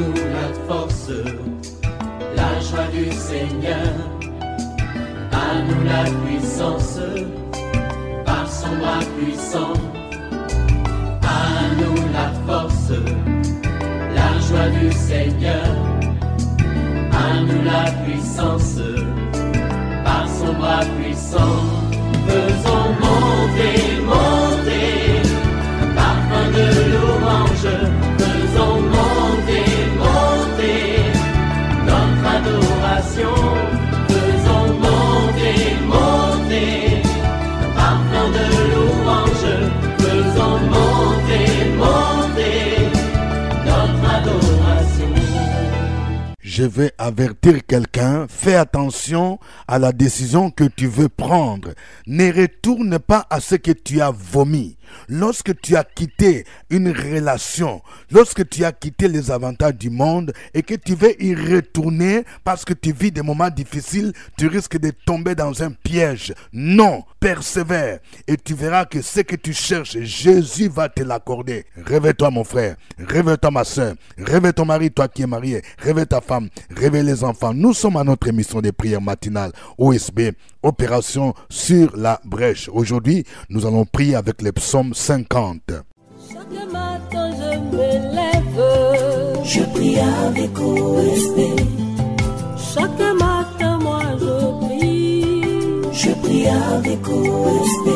nous la force, la joie du Seigneur. À nous la puissance, par son bras puissant. À nous la force, la joie du Seigneur. À nous la puissance, par son bras puissant. Faisons monter, monter, parfum de louange. Faisons monter, monter, notre adoration. Faisons monter, monter, parfum de louange. Faisons monter, monter, notre adoration. Je vais avertir quelqu'un, fais attention à la décision que tu veux prendre. Ne retourne pas à ce que tu as vomi. Lorsque tu as quitté une relation, lorsque tu as quitté les avantages du monde et que tu veux y retourner parce que tu vis des moments difficiles, tu risques de tomber dans un piège. Non, persévère et tu verras que ce que tu cherches, Jésus va te l'accorder. Réveille-toi mon frère, réveille-toi ma soeur, réveille ton mari, toi qui es marié, réveille ta femme, réveille les enfants. Nous sommes à notre émission de prière matinale, OSB, Opération sur la brèche. Aujourd'hui, nous allons prier avec les psaumes 50. Chaque matin je me lève, je prie avec OSB. Chaque matin moi je prie avec OSB.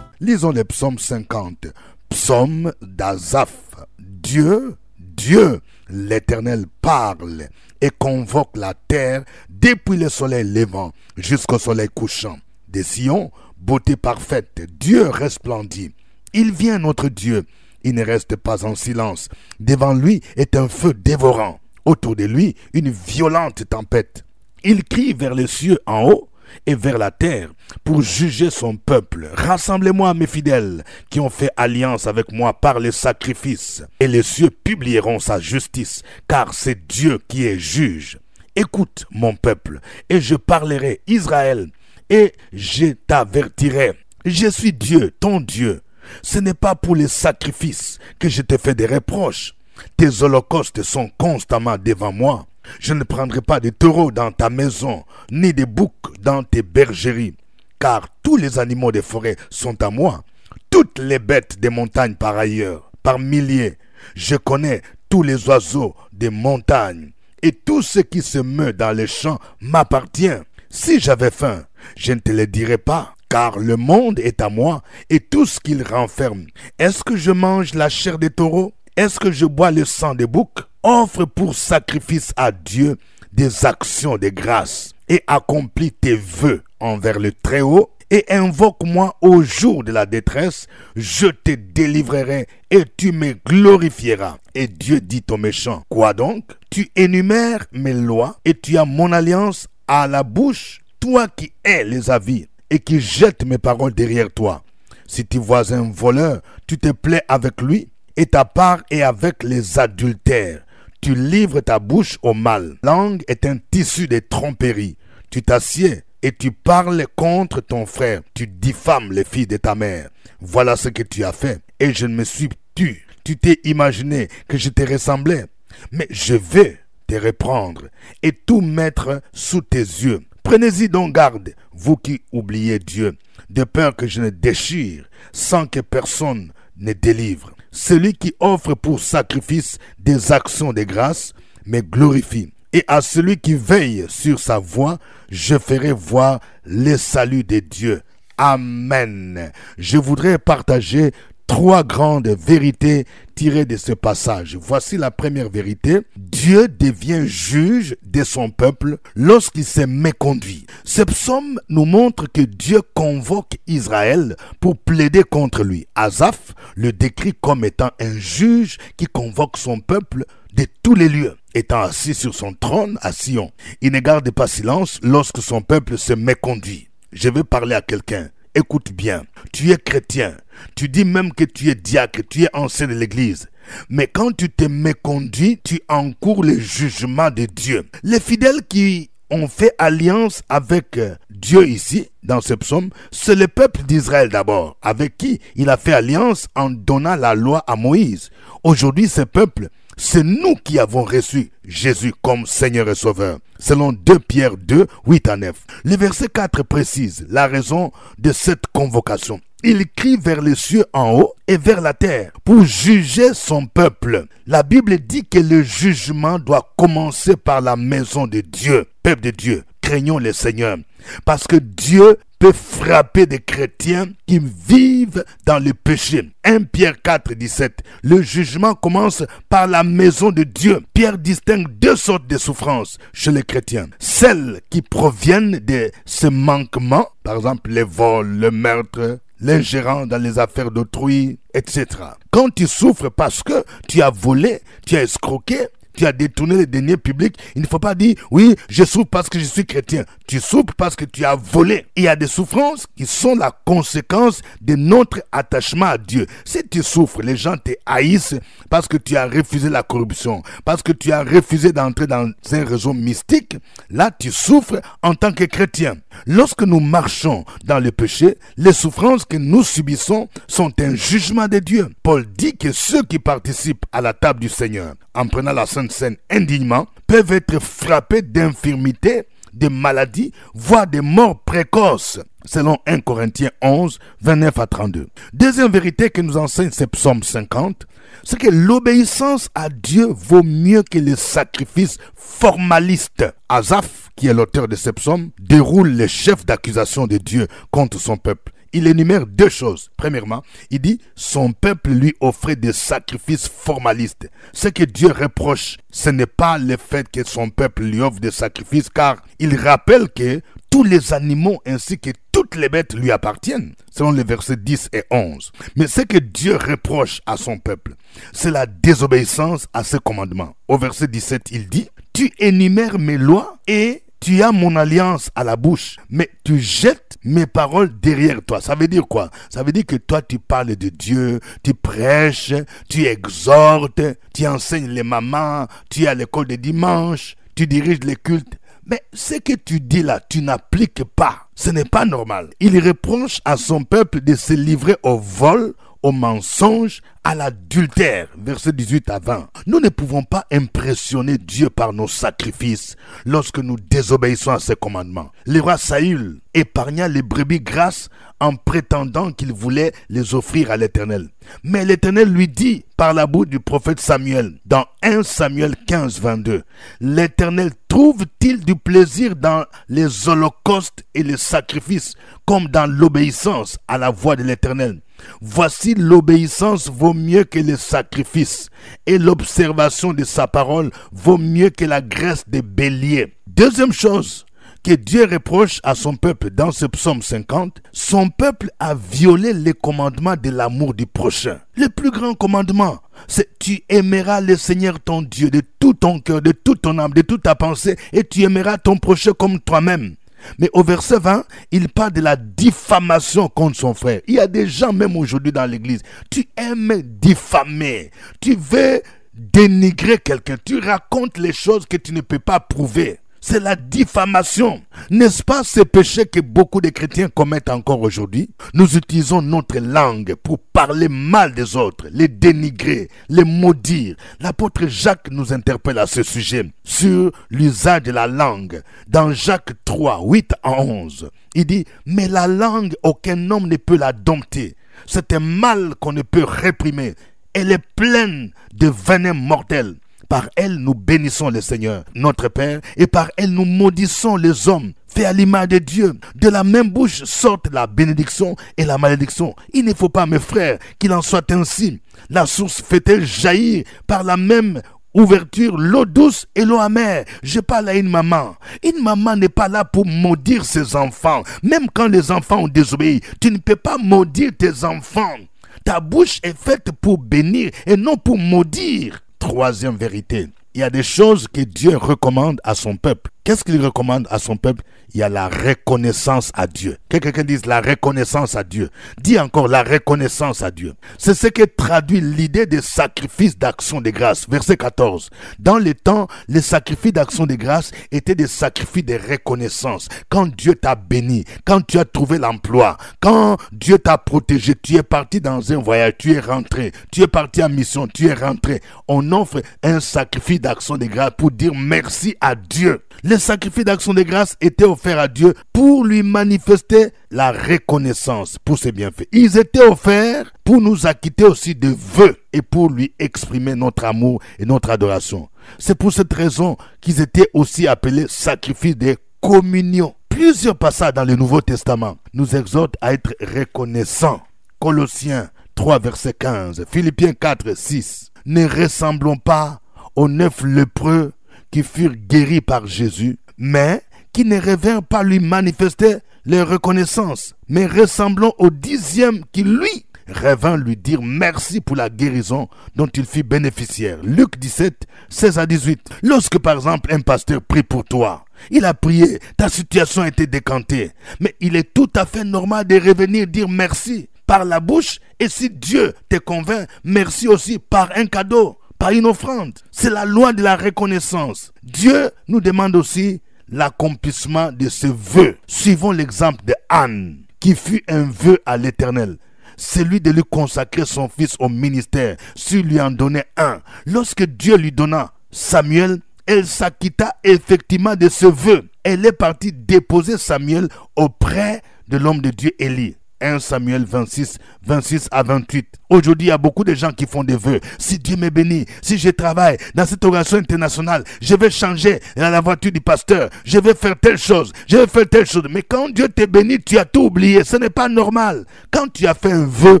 Lisons les psaumes 50. Psaume d'Asaph. Dieu, l'Éternel parle et convoque la terre depuis le soleil levant jusqu'au soleil couchant. Des Sion, beauté parfaite, Dieu resplendit. Il vient notre Dieu, il ne reste pas en silence. Devant lui est un feu dévorant. Autour de lui, une violente tempête. Il crie vers les cieux en haut et vers la terre pour juger son peuple. Rassemblez-moi mes fidèles qui ont fait alliance avec moi par les sacrifices, et les cieux publieront sa justice, car c'est Dieu qui est juge. Écoute mon peuple, et je parlerai Israël, et je t'avertirai. Je suis Dieu, ton Dieu. Ce n'est pas pour les sacrifices que je te fais des reproches. Tes holocaustes sont constamment devant moi. Je ne prendrai pas de taureaux dans ta maison, ni de boucs dans tes bergeries, car tous les animaux des forêts sont à moi, toutes les bêtes des montagnes par ailleurs, par milliers. Je connais tous les oiseaux des montagnes, et tout ce qui se meut dans les champs m'appartient. Si j'avais faim, je ne te le dirais pas, car le monde est à moi, et tout ce qu'il renferme. Est-ce que je mange la chair des taureaux? Est-ce que je bois le sang des boucs? Offre pour sacrifice à Dieu des actions de grâce et accomplis tes vœux envers le Très-Haut et invoque-moi au jour de la détresse. Je te délivrerai et tu me glorifieras. Et Dieu dit aux méchants, quoi donc? Tu énumères mes lois et tu as mon alliance à la bouche, toi qui hais les avis et qui jettes mes paroles derrière toi. Si tu vois un voleur, tu te plais avec lui et ta part est avec les adultères. Tu livres ta bouche au mal. La langue est un tissu de tromperie. Tu t'assieds et tu parles contre ton frère. Tu diffames les filles de ta mère. Voilà ce que tu as fait. Et je ne me suis tu. Tu t'es imaginé que je te ressemblais. Mais je vais te reprendre et tout mettre sous tes yeux. Prenez-y donc garde, vous qui oubliez Dieu, de peur que je ne déchire sans que personne ne délivre. Celui qui offre pour sacrifice des actions de grâce me glorifie. Et à celui qui veille sur sa voie, je ferai voir le salut de Dieu. Amen. Je voudrais partager 3 grandes vérités tirées de ce passage. Voici la première vérité. Dieu devient juge de son peuple lorsqu'il s'est méconduit. Ce psaume nous montre que Dieu convoque Israël pour plaider contre lui. Asaph le décrit comme étant un juge qui convoque son peuple de tous les lieux, étant assis sur son trône à Sion. Il ne garde pas silence lorsque son peuple se méconduit. Je vais parler à quelqu'un. Écoute bien, tu es chrétien, tu dis même que tu es diacre, tu es ancien de l'église. Mais quand tu te méconduis, tu encours le jugement de Dieu. Les fidèles qui ont fait alliance avec Dieu ici, dans ce psaume, c'est le peuple d'Israël d'abord, avec qui il a fait alliance en donnant la loi à Moïse. Aujourd'hui, ce peuple, c'est nous qui avons reçu Jésus comme Seigneur et Sauveur, selon 2 Pierre 2, 8 à 9. Le verset 4 précise la raison de cette convocation. Il crie vers les cieux en haut et vers la terre pour juger son peuple. La Bible dit que le jugement doit commencer par la maison de Dieu. Peuple de Dieu, craignons le Seigneur. Parce que Dieu peut frapper des chrétiens qui vivent dans le péché. 1 Pierre 4, 17. Le jugement commence par la maison de Dieu. Pierre distingue 2 sortes de souffrances chez les chrétiens. Celles qui proviennent de ce manquement, par exemple les vols, le meurtre, l'ingérence dans les affaires d'autrui, etc. Quand tu souffres parce que tu as volé, tu as escroqué, tu as détourné les deniers publics, il ne faut pas dire « Oui, je souffre parce que je suis chrétien ». Tu souffres parce que tu as volé. Il y a des souffrances qui sont la conséquence de notre attachement à Dieu. Si tu souffres, les gens te haïssent parce que tu as refusé la corruption, parce que tu as refusé d'entrer dans un réseau mystique, là tu souffres en tant que chrétien. Lorsque nous marchons dans le péché, les souffrances que nous subissons sont un jugement de Dieu. Paul dit que ceux qui participent à la table du Seigneur, en prenant la Sainte Seine indignement, peuvent être frappés d'infirmités, de maladies, voire de morts précoces, selon 1 Corinthiens 11, 29 à 32. Deuxième vérité que nous enseigne ce psaume 50, c'est que l'obéissance à Dieu vaut mieux que les sacrifices formalistes. Asaph, qui est l'auteur de ce psaume, déroule les chefs d'accusation de Dieu contre son peuple. Il énumère 2 choses. Premièrement, il dit son peuple lui offrait des sacrifices formalistes. Ce que Dieu reproche, ce n'est pas le fait que son peuple lui offre des sacrifices, car il rappelle que tous les animaux ainsi que toutes les bêtes lui appartiennent, selon les versets 10 et 11. Mais ce que Dieu reproche à son peuple, c'est la désobéissance à ses commandements. Au verset 17, il dit « Tu énumères mes lois et tu as mon alliance à la bouche, mais tu jettes mes paroles derrière toi. » Ça veut dire quoi? Ça veut dire que toi, tu parles de Dieu, tu prêches, tu exhortes, tu enseignes les mamans, tu es à l'école de dimanche, tu diriges les cultes. Mais ce que tu dis là, tu n'appliques pas. Ce n'est pas normal. Il reproche à son peuple de se livrer au vol, au mensonge, à l'adultère. Versets 18 à 20. Nous ne pouvons pas impressionner Dieu par nos sacrifices lorsque nous désobéissons à ses commandements. Le roi Saül épargna les brebis grasses en prétendant qu'il voulait les offrir à l'Éternel. Mais l'Éternel lui dit par la bouche du prophète Samuel, dans 1 Samuel 15, 22, « L'Éternel trouve-t-il du plaisir dans les holocaustes et les sacrifices, comme dans l'obéissance à la voix de l'Éternel? Voici l'obéissance vaut mieux que les sacrifices, et l'observation de sa parole vaut mieux que la graisse des béliers. » Deuxième chose que Dieu reproche à son peuple dans ce psaume 50, son peuple a violé les commandements de l'amour du prochain. Le plus grand commandement, c'est « Tu aimeras le Seigneur ton Dieu de tout ton cœur, de toute ton âme, de toute ta pensée, et tu aimeras ton prochain comme toi-même. » Mais au verset 20, il parle de la diffamation contre son frère. Il y a des gens même aujourd'hui dans l'église, tu aimes diffamer, tu veux dénigrer quelqu'un, tu racontes les choses que tu ne peux pas prouver. C'est la diffamation. N'est-ce pas ce péché que beaucoup de chrétiens commettent encore aujourd'hui? Nous utilisons notre langue pour parler mal des autres, les dénigrer, les maudire. L'apôtre Jacques nous interpelle à ce sujet sur l'usage de la langue. Dans Jacques 3, 8 à 11, il dit « Mais la langue, aucun homme ne peut la dompter. C'est un mal qu'on ne peut réprimer. Elle est pleine de venin mortel. Par elle, nous bénissons le Seigneur, notre Père, et par elle, nous maudissons les hommes, faits à l'image de Dieu. De la même bouche sortent la bénédiction et la malédiction. Il ne faut pas, mes frères, qu'il en soit ainsi. La source fait-elle jaillir par la même ouverture l'eau douce et l'eau amère? Je parle à une maman. Une maman n'est pas là pour maudire ses enfants. Même quand les enfants ont désobéi, tu ne peux pas maudire tes enfants. Ta bouche est faite pour bénir et non pour maudire. Troisième vérité, il y a des choses que Dieu recommande à son peuple. Qu'est-ce qu'il recommande à son peuple? Il y a la reconnaissance à Dieu. Que quelqu'un dise la reconnaissance à Dieu. Dis encore la reconnaissance à Dieu. C'est ce que traduit l'idée des sacrifices d'action de grâce. Verset 14. Dans les temps, les sacrifices d'action de grâce étaient des sacrifices de reconnaissance. Quand Dieu t'a béni, quand tu as trouvé l'emploi, quand Dieu t'a protégé, tu es parti dans un voyage, tu es rentré, tu es parti en mission, tu es rentré. On offre un sacrifice d'action de grâce pour dire merci à Dieu. Les sacrifices d'action de grâce étaient offerts à Dieu pour lui manifester la reconnaissance pour ses bienfaits. Ils étaient offerts pour nous acquitter aussi de vœux et pour lui exprimer notre amour et notre adoration. C'est pour cette raison qu'ils étaient aussi appelés sacrifices de communion. Plusieurs passages dans le Nouveau Testament nous exhortent à être reconnaissants. Colossiens 3, verset 15, Philippiens 4, 6. Ne ressemblons pas aux 9 lépreux qui furent guéris par Jésus, mais qui ne revinrent pas lui manifester leur reconnaissance, mais ressemblons au 10e qui, lui, revint lui dire merci pour la guérison dont il fut bénéficiaire. Luc 17, 16 à 18. Lorsque, par exemple, un pasteur prie pour toi, il a prié, ta situation a été décantée, mais il est tout à fait normal de revenir dire merci par la bouche, et si Dieu te convainc, merci aussi par un cadeau, par une offrande. C'est la loi de la reconnaissance. Dieu nous demande aussi l'accomplissement de ce vœu. Suivons l'exemple de Anne, qui fut un vœu à l'Éternel. Celui de lui consacrer son fils au ministère, s'il lui en donnait un. Lorsque Dieu lui donna Samuel, elle s'acquitta effectivement de ce vœu. Elle est partie déposer Samuel auprès de l'homme de Dieu Élie. 1 Samuel 26, 26 à 28. Aujourd'hui, il y a beaucoup de gens qui font des vœux. Si Dieu me bénit, si je travaille dans cette organisation internationale, je vais changer la voiture du pasteur, je vais faire telle chose, je vais faire telle chose. Mais quand Dieu te bénit, tu as tout oublié. Ce n'est pas normal. Quand tu as fait un vœu,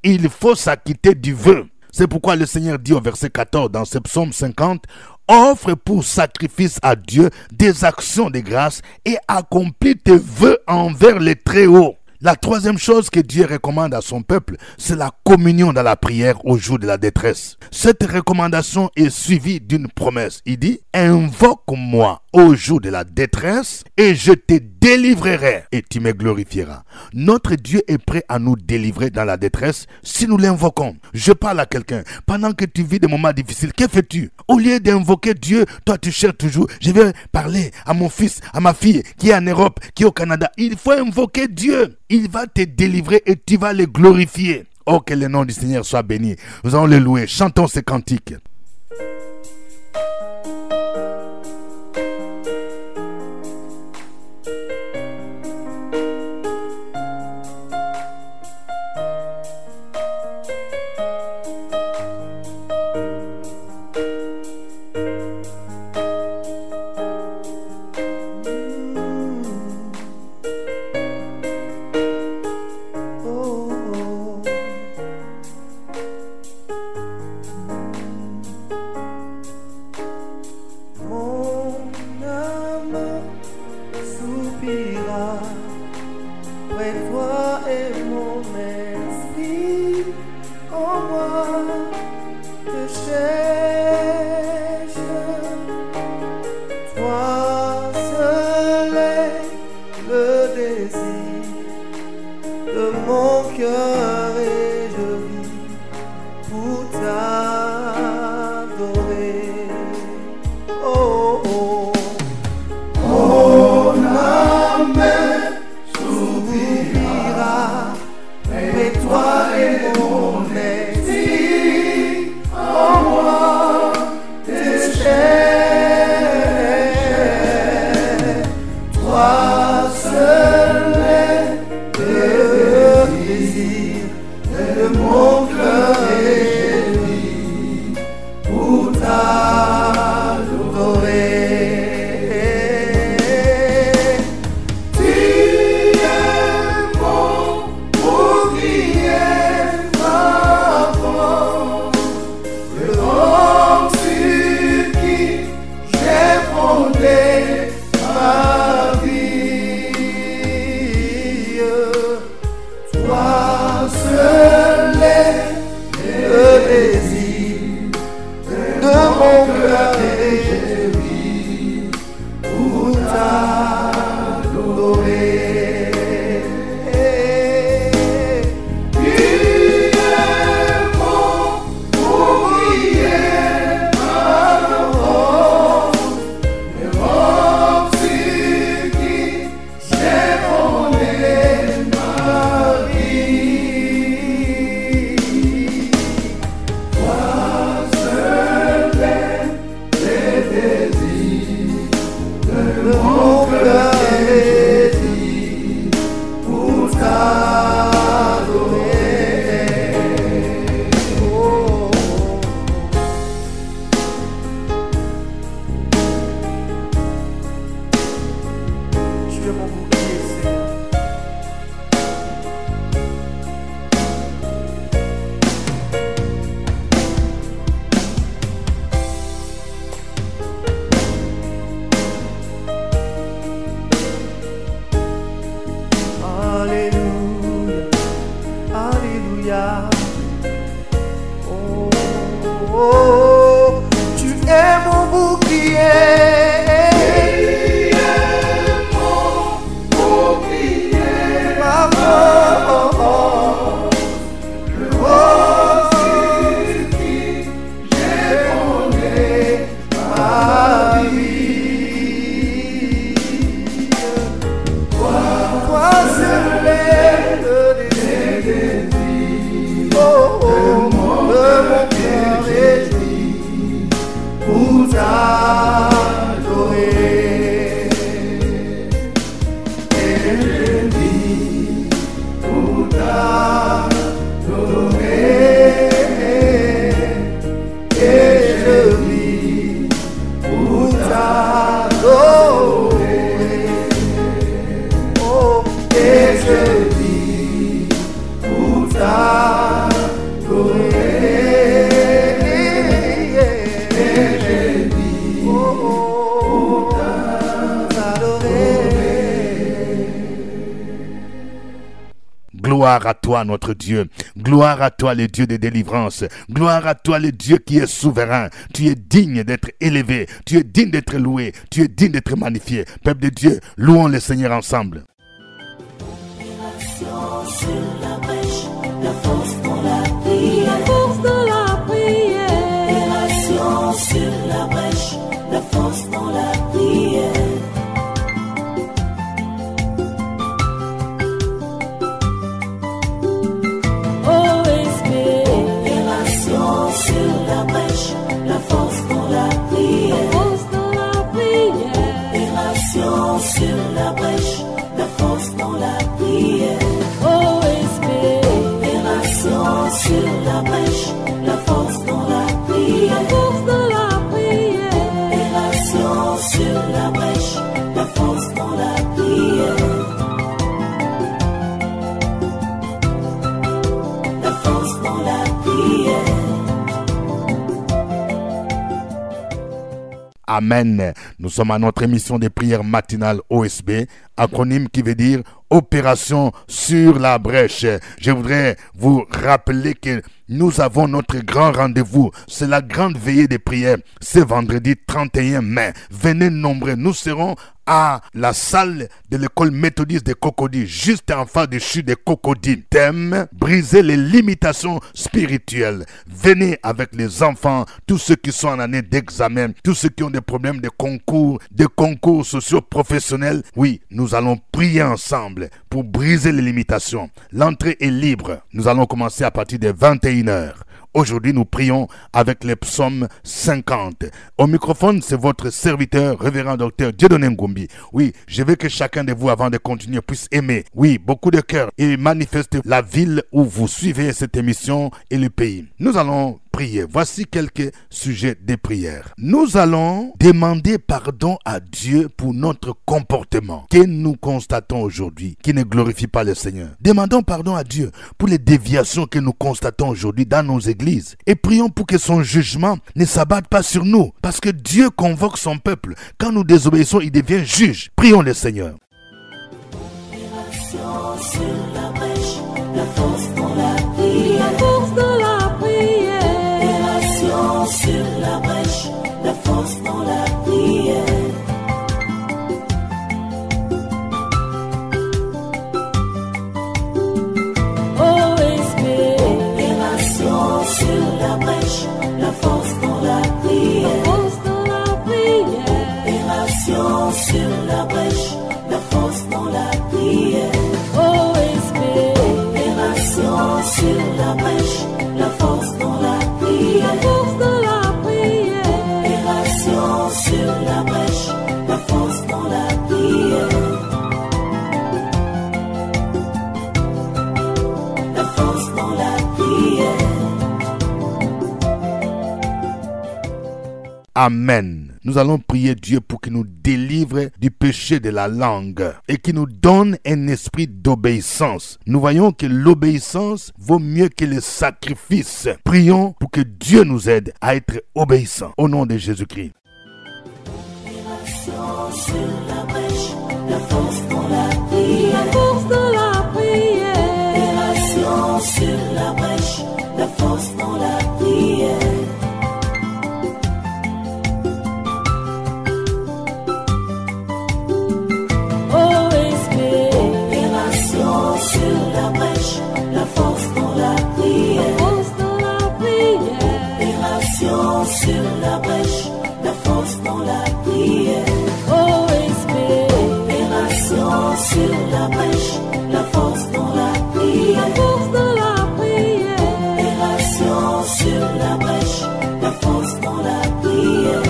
il faut s'acquitter du vœu. C'est pourquoi le Seigneur dit au verset 14 dans ce psaume 50, offre pour sacrifice à Dieu des actions de grâce et accomplis tes vœux envers les Très-Hauts. La troisième chose que Dieu recommande à son peuple, c'est la communion dans la prière au jour de la détresse. Cette recommandation est suivie d'une promesse. Il dit, invoque-moi au jour de la détresse et je te délivrerai et tu me glorifieras. Notre Dieu est prêt à nous délivrer dans la détresse si nous l'invoquons. Je parle à quelqu'un. Pendant que tu vis des moments difficiles, que fais-tu? Au lieu d'invoquer Dieu, toi tu cherches toujours. Je vais parler à mon fils, à ma fille qui est en Europe, qui est au Canada. Il faut invoquer Dieu. Il va te délivrer et tu vas le glorifier. Oh, que le nom du Seigneur soit béni. Nous allons le louer. Chantons ces cantiques. Gloire à toi, notre Dieu. Gloire à toi, le Dieu de délivrance. Gloire à toi, le Dieu qui est souverain. Tu es digne d'être élevé. Tu es digne d'être loué. Tu es digne d'être magnifié. Peuple de Dieu, louons le Seigneur ensemble. Sur la brèche, la force dans la prière. La force dans la prière. Opération sur la brèche, la force dans la prière. Opération sur la brèche, la force dans la prière. Force dans la prière. Opération sur la brèche, la force dans la prière. Opération sur la brèche, la force dans la prière. La force dans la prière. Opération sur la brèche, la force dans la prière. La force dans la prière. Amen. Nous sommes à notre émission de prière matinale OSB, acronyme qui veut dire Opération sur la brèche. Je voudrais vous rappeler que nous avons notre grand rendez-vous. C'est la grande veillée des prières. C'est vendredi 31 mai. Venez nombreux. Nous serons à la salle de l'école méthodiste de Cocody, juste en face du chute de Cocody. Thème, briser les limitations spirituelles. Venez avec les enfants, tous ceux qui sont en année d'examen, tous ceux qui ont des problèmes de concours socio-professionnels. Oui, nous allons prier ensemble pour briser les limitations. L'entrée est libre. Nous allons commencer à partir de 21h. Aujourd'hui, nous prions avec les psaumes 50. Au microphone, c'est votre serviteur, révérend docteur Dieudonné Ngumbi. Oui, je veux que chacun de vous, avant de continuer, puisse aimer, oui, beaucoup de cœur et manifester la ville où vous suivez cette émission et le pays. Nous allons prier. Voici quelques sujets de prière. Nous allons demander pardon à Dieu pour notre comportement que nous constatons aujourd'hui, qui ne glorifie pas le Seigneur. Demandons pardon à Dieu pour les déviations que nous constatons aujourd'hui dans nos églises. Et prions pour que son jugement ne s'abatte pas sur nous. Parce que Dieu convoque son peuple. Quand nous désobéissons, il devient juge. Prions le Seigneur. Opération sur la brèche, la force dans la prière. La force dans la prière. Opération sur la brèche, force dans la prière. Opération sur la brèche, la force dans la prière. Opération sur la brèche, la force dans la prière. Opération sur la brèche, la force dans la prière. Opération sur la brèche, la force dans la prière. La force dans la prière. Amen. Nous allons prier Dieu pour qu'il nous délivre du péché de la langue et qu'il nous donne un esprit d'obéissance. Nous voyons que l'obéissance vaut mieux que le sacrifice. Prions pour que Dieu nous aide à être obéissants. Au nom de Jésus-Christ. Opération sur la brèche, la force dans la prière. Opération sur la brèche, la force dans la prière. Opération sur la brèche, la force dans la prière. Opération sur la brèche, la force dans la prière. Opération sur la brèche, la force dans la prière. Opération sur la brèche, la force dans la prière.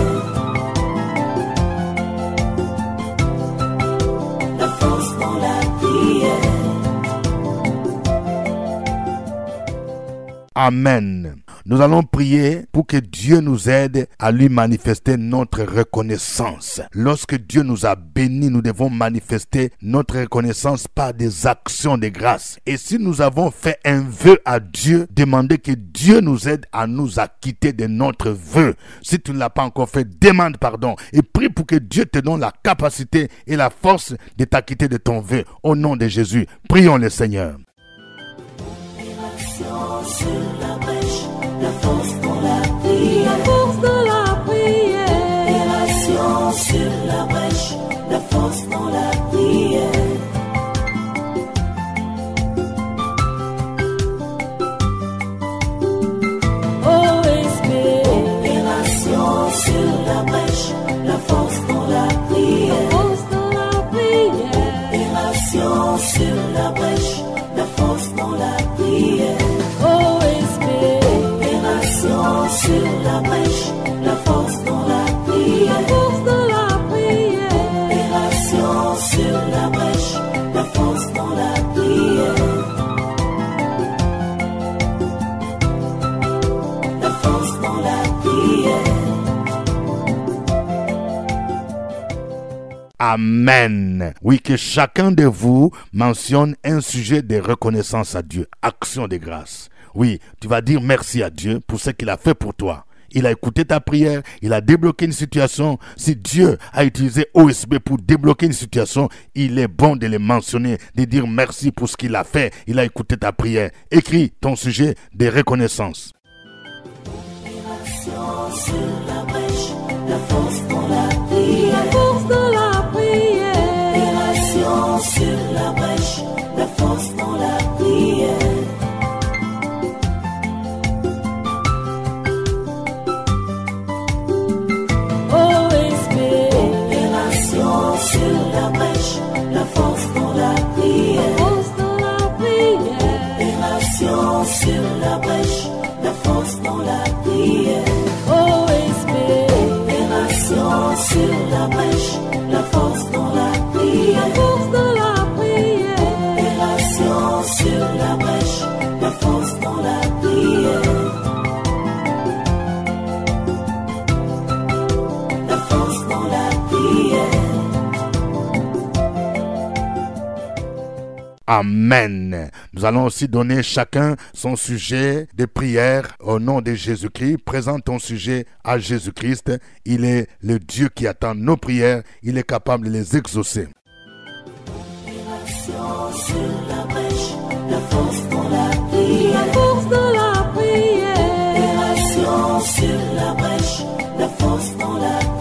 La force dans la prière. Amen. Nous allons prier pour que Dieu nous aide à lui manifester notre reconnaissance. Lorsque Dieu nous a bénis, nous devons manifester notre reconnaissance par des actions de grâce. Et si nous avons fait un vœu à Dieu, demandez que Dieu nous aide à nous acquitter de notre vœu. Si tu ne l'as pas encore fait, demande pardon et prie pour que Dieu te donne la capacité et la force de t'acquitter de ton vœu. Au nom de Jésus, prions le Seigneur. Opération sur la brèche, la force dans la prière. Opération sur la brèche, la force dans la prière. Opération sur la brèche, la force dans la prière. Opération sur la brèche, la force dans la prière. Opération sur la brèche, la force dans la prière. Opération sur la brèche, la force dans la prière. La force dans la prière. Amen. Oui, que chacun de vous mentionne un sujet de reconnaissance à Dieu, action de grâce. Oui, tu vas dire merci à Dieu pour ce qu'il a fait pour toi. Il a écouté ta prière, il a débloqué une situation. Si Dieu a utilisé OSB pour débloquer une situation, il est bon de le mentionner, de dire merci pour ce qu'il a fait. Il a écouté ta prière. Écris ton sujet de reconnaissance. Opération sur la brèche, la force dans la prière. Opération sur la brèche, la force dans la prière. Opération sur la brèche, la force dans la prière. Opération sur la brèche, la force dans la prière. Opération sur la brèche, la force dans la prière. Opération sur la brèche, la force dans la prière. La force dans la prière. Amen. Nous allons aussi donner chacun son sujet de prière au nom de Jésus-Christ. Présente ton sujet à Jésus-Christ. Il est le Dieu qui attend nos prières. Il est capable de les exaucer. Opération sur la brèche, la force dans la prière. Opération sur la brèche, la force dans la prière.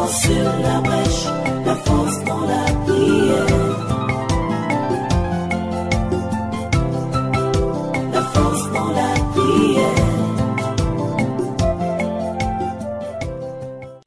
Génération sur la brèche, la force dans la prière. La force dans la prière.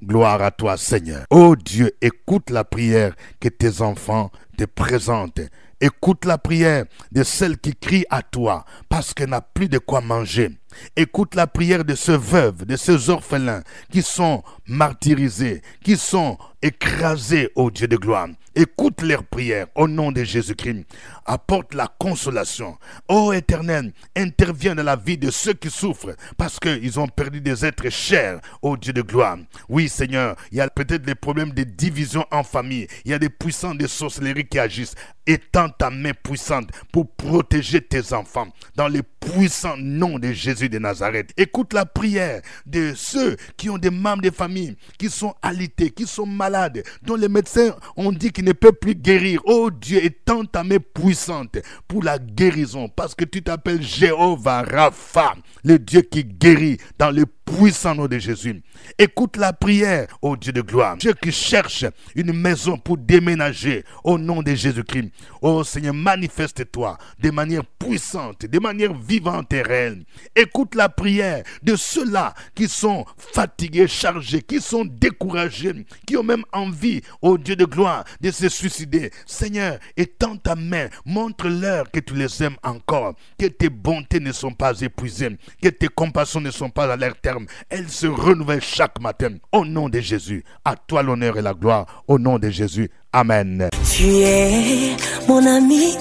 Gloire à toi, Seigneur. Oh Dieu, écoute la prière que tes enfants te présentent. Écoute la prière de celle qui crie à toi parce qu'elle n'a plus de quoi manger. Écoute la prière de ces veuves, de ces orphelins qui sont martyrisés, qui sont écrasés, ô Dieu de gloire. Écoute leurs prières au nom de Jésus-Christ. Apporte la consolation. Ô Éternel, interviens dans la vie de ceux qui souffrent parce qu'ils ont perdu des êtres chers, ô Dieu de gloire. Oui, Seigneur, il y a peut-être des problèmes de division en famille. Il y a des puissants de sorcellerie qui agissent. Étends ta main puissante pour protéger tes enfants dans le puissant nom de Jésus de Nazareth. Écoute la prière de ceux qui ont des membres de famille qui sont alités, qui sont malades, dont les médecins ont dit qu'ils ne peuvent plus guérir. Oh Dieu, étends ta main puissante pour la guérison parce que tu t'appelles Jéhovah Rapha, le Dieu qui guérit dans le puissant nom de Jésus. Écoute la prière, ô Dieu de gloire. Ceux qui cherchent une maison pour déménager au nom de Jésus-Christ. Oh Seigneur, manifeste-toi de manière puissante, de manière vivante et réelle. Écoute la prière de ceux-là qui sont fatigués, chargés, qui sont découragés, qui ont même envie, ô Dieu de gloire, de se suicider. Seigneur, étends ta main, montre-leur que tu les aimes encore, que tes bontés ne sont pas épuisées, que tes compassions ne sont pas à leur terme. Elles se renouvellent chaque matin. Au nom de Jésus, à toi l'honneur et la gloire. Au nom de Jésus, amen. Tu es mon ami.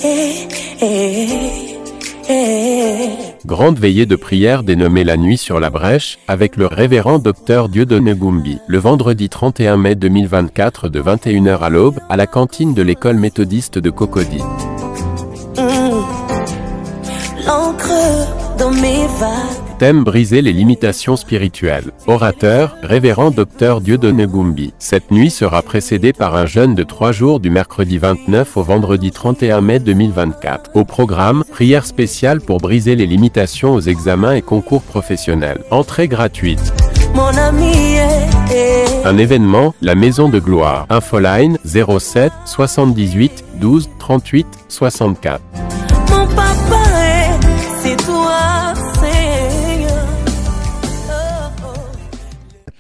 Grande veillée de prière dénommée la nuit sur la brèche, avec le révérend docteur Dieudonné Goumbi, le vendredi 31 mai 2024 de 21h à l'aube, à la cantine de l'école méthodiste de Cocody. L'encre dans mes vagues. Thème: briser les limitations spirituelles. Orateur: révérend docteur Dieudonné Goumbi. Cette nuit sera précédée par un jeûne de 3 jours du mercredi 29 au vendredi 31 mai 2024. Au programme, prière spéciale pour briser les limitations aux examens et concours professionnels. Entrée gratuite. Mon ami. Un événement, la Maison de Gloire. Infoline 07 78 12 38 64. Mon papa, c'est toi, Seigneur.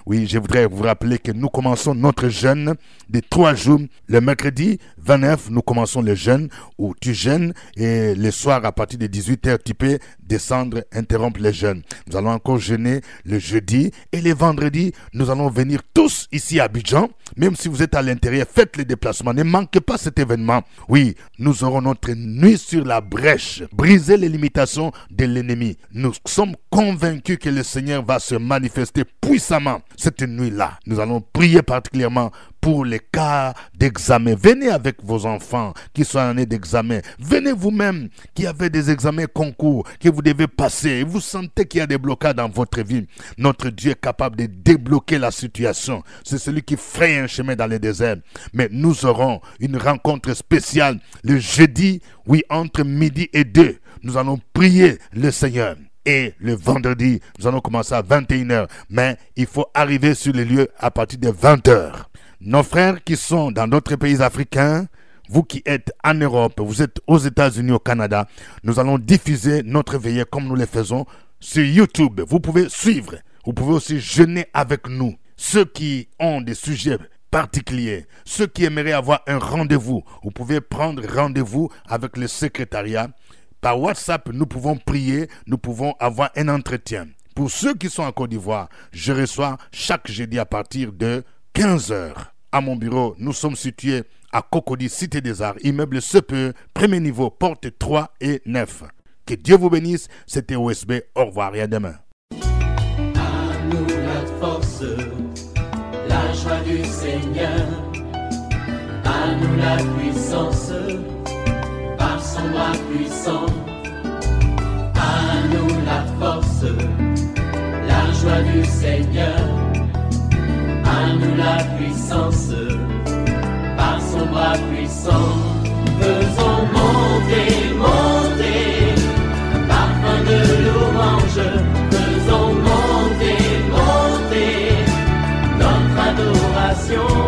Oui, je voudrais vous rappeler que nous commençons notre jeûne de 3 jours. Le mercredi 29, nous commençons le jeûne où tu jeûnes et le soir à partir de 18h, tu peux descendre, interrompre le jeûne. Nous allons encore jeûner le jeudi et le vendredi, nous allons venir tous ici à Abidjan. Même si vous êtes à l'intérieur, faites les déplacements. Ne manquez pas cet événement. Oui, nous aurons notre nuit sur la brèche. Briser les limitations de l'ennemi. Nous sommes convaincus que le Seigneur va se manifester puissamment cette nuit-là. Nous allons prier particulièrement pour les cas d'examen. Venez avec vos enfants qui sont en année d'examen. Venez vous-même qui avez des examens concours que vous devez passer. Et vous sentez qu'il y a des blocages dans votre vie. Notre Dieu est capable de débloquer la situation. C'est celui qui fraye un chemin dans le désert. Mais nous aurons une rencontre spéciale le jeudi, oui, entre midi et 2. Nous allons prier le Seigneur. Et le vendredi, nous allons commencer à 21h. Mais il faut arriver sur les lieux à partir de 20h. Nos frères qui sont dans d'autres pays africains, vous qui êtes en Europe, vous êtes aux États-Unis, au Canada, nous allons diffuser notre veillée comme nous le faisons sur YouTube. Vous pouvez suivre, vous pouvez aussi jeûner avec nous. Ceux qui ont des sujets particuliers, ceux qui aimeraient avoir un rendez-vous, vous pouvez prendre rendez-vous avec le secrétariat. Par WhatsApp, nous pouvons prier, nous pouvons avoir un entretien. Pour ceux qui sont en Côte d'Ivoire, je reçois chaque jeudi à partir de 15h. À mon bureau, nous sommes situés à Cocody, Cité des Arts, immeuble CPE, premier niveau, porte 3 et 9. Que Dieu vous bénisse, c'était OSB, au revoir et à demain. À nous la force, la joie du Seigneur, à nous la puissance, par son bras puissant. À nous la force, la joie du Seigneur, à nous la puissance, par son bras puissant. Faisons monter, monter, parfum de louange. Faisons monter, monter, notre adoration. résurrection.